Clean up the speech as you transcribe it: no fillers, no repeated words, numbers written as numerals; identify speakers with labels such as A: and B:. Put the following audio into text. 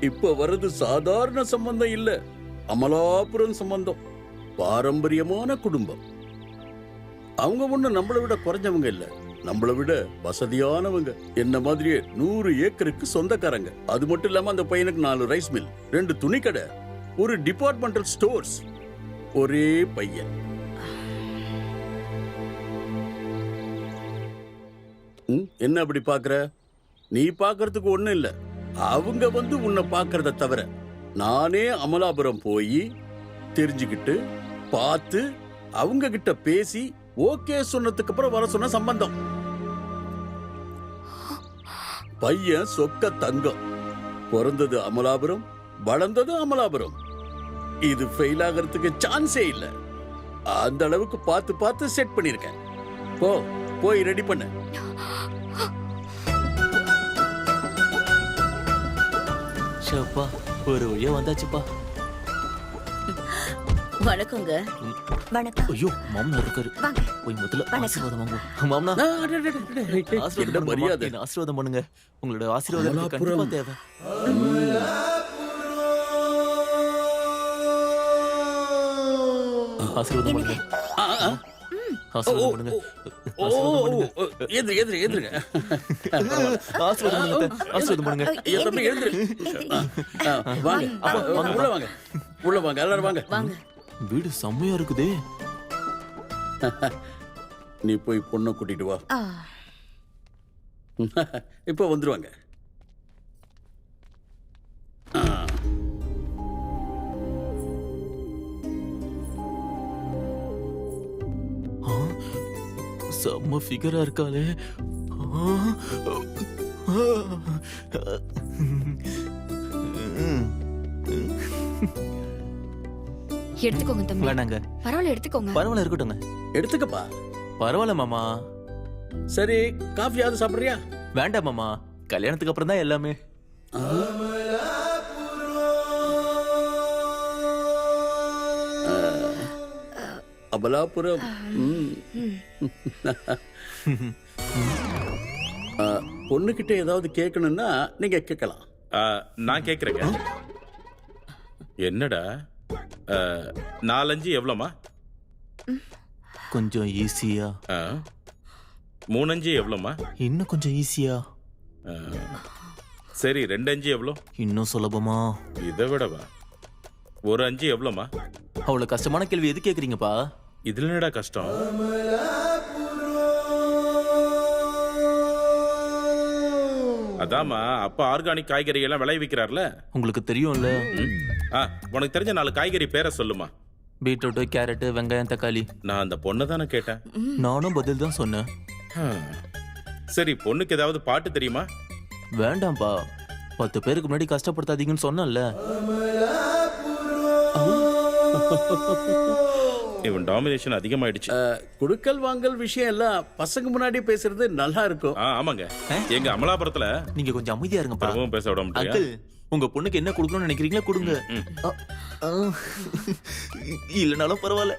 A: இப்ப வர்றது சாதாரண சம்பந்தம் இல்ல, அமலாபுரம் சம்பந்தம். பாரம்பரியமான குடும்பம். அவங்க ஒண்ணு நம்மளை விட குறைஞ்சவங்க இல்ல, நம்மளை விட வசதியானவங்க. என்ன மாதிரியே 100 ஏக்கருக்கு சொந்தக்காரங்க. அது மட்டும் இல்லாம அந்த பையனுக்கு 4 ரைஸ் மில், 2 துணிக்கடை, ஒரு டிபார்ட்மெண்டல் ஸ்டோர்ஸ். ஒரே பையன். என்ன அப்படி பாக்குற? நீ பாக்குறதுக்கு ஒண்ணும் இல்ல, அவங்க வந்து உன்னை பாக்குறத தவிர. நானே அமலாபுரம் போய் தெரிஞ்சுக்கிட்டு பார்த்து அவங்க கிட்ட பேசி ஓகே சொன்னதுக்கு அப்புறம் வர சொன்ன சம்பந்தம். பையன் சொக்க தங்கம். பிறந்தது அமலாபுரம், வளர்ந்தது அமலாபுரம். இது ஃபெயில் ஆகிறதுக்கு சான்ஸே இல்ல. அந்த அளவுக்கு பார்த்து பார்த்து செட் பண்ணிருக்கேன். போய் ரெடி பண்ண.
B: ஷப்பா, ஒரு வழியா வந்தாச்சுப்பா.
C: வணக்கங்க.
D: வணக்கம்.
B: ஐயோ, மாமனார் இருக்காரு.
D: வாங்க.
B: போய் முதல்ல ஆசீர்வாதம் வாங்குவோம். மாமனா,
A: என்ன மரியாதை?
B: ஆசீர்வாதம் பண்ணுங்க. உங்களோட ஆசீர்வாதம் எனக்கு கண்டிப்பா தேவை. ஆசீர்வாதம் பண்ணுங்க. ஆசீர்வாதம் பண்ணுங்க.
A: எதிருங்க.
B: ஆசீர்வாதம் பண்ணுங்க. ஆசீர்வாதம் பண்ணுங்க.
A: உள்ள வாங்க, எல்லாரும் வாங்க.
B: வீடு செம்மையா இருக்குதே.
A: நீ போய் பொண்ணை கூட்டிட்டு வா. இப்ப வந்துருவாங்க.
B: செம்ம ஃபிகரா இருக்காளே.
E: எடுத்துக்கோங்க தம்பி.
B: வேணாங்க.
E: பரவாயில்ல, எடுத்துக்கோங்க.
B: பரவாயில்ல, இருக்கட்டுங்க.
A: எடுத்துக்கப்பா.
B: பரவாயில்ல மாமா.
A: சரி, காஃபியாவது சாப்பிடுறியா?
B: வேண்டாம் மாமா, கல்யாணத்துக்கு அப்புறம் தான் எல்லாமே.
A: அமலாபுரம். பொண்ணுகிட்ட ஏதாவது கேட்கணும்னா நீங்க கேட்கலாம்.
F: நான் கேட்குறேங்க. என்னடா 4-5 எவ்வளோமா?
B: கொஞ்சம் ஈஸியா.
F: 3-5 எவ்வளோமா?
B: இன்னும் கொஞ்சம் ஈஸியா.
F: சரி, 2-5 எவ்வளோ?
B: இன்னும் சுலபமா.
F: இதை விடவா? 1-5 எவ்வளோமா?
B: அவ்வளவு கஷ்டமான கேள்வி எது கேக்குறீங்கப்பா?
F: இதுல என்னடா கஷ்டம்? அதாமா, அப்பா ஆர்கானிக் காய்கறி எல்லாம் விளைவிக்கிறார்ல.
B: உங்களுக்கு தெரியும்ல.
F: உனக்கு தெரிஞ்ச 4 காய்கறி பேரை சொல்லுமா.
B: பீட்ரூட், கேரட், வெங்காயம், தக்காளி.
F: நான் அந்த பொண்ணை தானே கேட்டேன்.
B: நானும் பதில் தான் சொன்னேன்.
F: சரி, பொண்ணுக்கு ஏதாவது பாட்டு தெரியுமா?
B: வேண்டாம்ப்பா, 10 பேருக்கு முன்னாடி கஷ்டப்படுத்தாதீங்கன்னு சொன்னேன்ல.
F: இவன் டாமினேஷன் அதிகமாயிடுச்சு.
A: குடுக்கல் வாங்கல் விஷயம் எல்லாம் பசங்க முன்னாடி பேசுறது நல்லா இருக்கும்.
F: ஆமாங்க. எங்க அமலாபுரத்துல
B: நீங்க கொஞ்சம் அமைதியா இருங்கப்பா.
F: பேச விட முடியாது.
B: அங்கிள், உங்க பொண்ணுக்கு என்ன கொடுக்கணும்னு நினைக்கிறீங்களா கொடுங்க. இல்லனாலும் பரவாயில்ல.